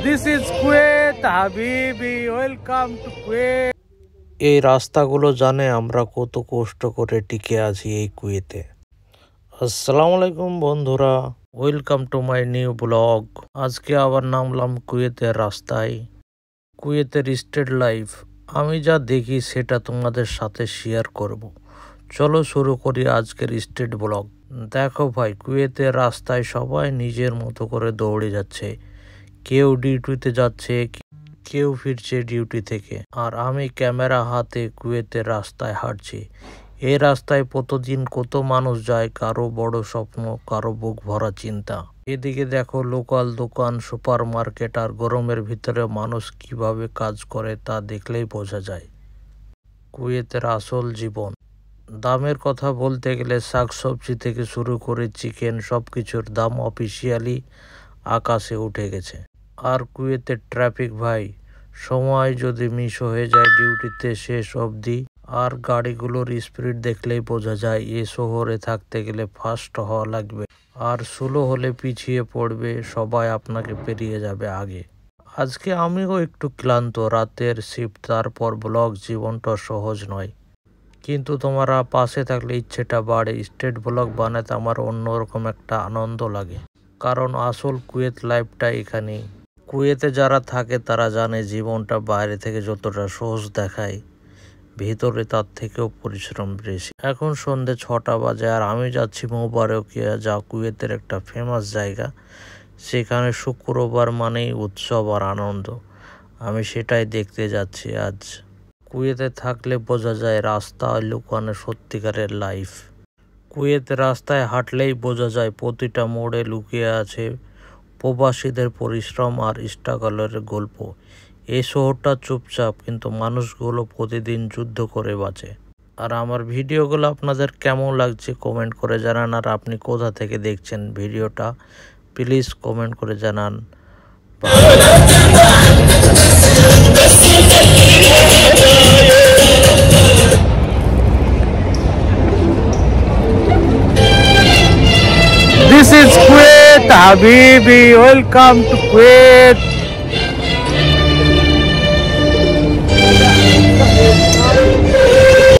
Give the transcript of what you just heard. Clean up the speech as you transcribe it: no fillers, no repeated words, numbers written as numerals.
This is Kuwait, Habibi. Welcome to Kuwait. এই রাস্তাগুলো জানে আমরা কত কষ্ট করে টিকে আছি এই কুয়েতে। আসসালামু আলাইকুম বন্ধুরা, welcome to my new blog. আজকে আবার নামলাম কুয়েতের রাস্তায়। কুয়েতের স্ট্রিট লাইফ আমি যা দেখি সেটা তোমাদের সাথে শেয়ার করব। চলো শুরু করি আজকের স্ট্রিট ব্লগ। দেখো ভাই, কুয়েতের রাস্তায় সবাই নিজের মতো করে দৌড়ে যাচ্ছে। কেউ ডিউটিতে যাচ্ছে, কেউ ফিরছে ডিউটি থেকে, আর আমি ক্যামেরা হাতে কুয়েতের রাস্তায় হাঁটছি। এই রাস্তায় প্রতিদিন কত মানুষ যায়, কারো বড় স্বপ্ন, কারো বুক ভরা চিন্তা। এদিকে দেখো লোকাল দোকান, সুপার মার্কেট, আর গরমের ভিতরে মানুষ কিভাবে কাজ করে তা দেখলেই বোঝা যায় কুয়েতের আসল জীবন। দামের কথা বলতে গেলে শাকসবজি থেকে শুরু করে চিকেন, সবকিছুর দাম অফিসিয়ালি আকাশে উঠে গেছে। আর কুয়েতের ট্রাফিক ভাই, সময় যদি মিস হয়ে যায় ডিউটিতে শেষ অবধি। আর গাড়িগুলোর স্পিড দেখলেই বোঝা যায় এ শহরে থাকতে গেলে ফাস্ট হওয়া লাগবে, আর স্লো হলে পিছিয়ে পড়বে, সবাই আপনাকে পেরিয়ে যাবে আগে। আজকে আমিও একটু ক্লান্ত, রাতের শিফট, তারপর ব্লগ। জীবনটা সহজ নয়, কিন্তু তোমরা পাশে থাকলে ইচ্ছেটা বাড়ে। স্ট্রিট ব্লগ বানাতে আমার অন্যরকম একটা আনন্দ লাগে, কারণ আসল কুয়েত লাইফটা এখানেই। কুয়েতে যারা থাকে তারা জানে জীবনটা বাইরে থেকে যতটা সহজ দেখায়, ভিতরে তার থেকেও পরিশ্রম বেশি। এখন সন্ধ্যে 6টা বাজে, আর আমি যাচ্ছি মোবারকিয়া, যা কুয়েতের একটা ফেমাস জায়গা। সেখানে শুক্রবার মানেই উৎসব আর আনন্দ। আমি সেটাই দেখতে যাচ্ছি আজ। কুয়েতে থাকলে বোঝা যায় রাস্তা লুকানো সত্যিকারের লাইফ। কুয়েতে রাস্তায় হাঁটলেই বোঝা যায় প্রতিটা মোড়ে লুকিয়ে আছে প্রবাসীদের পরিশ্রম আর স্ট্রাগলের গল্প। এই শহরটা চুপচাপ, কিন্তু মানুষগুলো প্রতিদিন যুদ্ধ করে বাঁচে। আর আমার ভিডিওগুলো আপনাদের কেমন লাগছে কমেন্ট করে জানান। আর আপনি কোথা থেকে দেখছেন ভিডিওটা প্লিজ কমেন্ট করে জানান। This is Kuwait, Habibi. Welcome to Kuwait.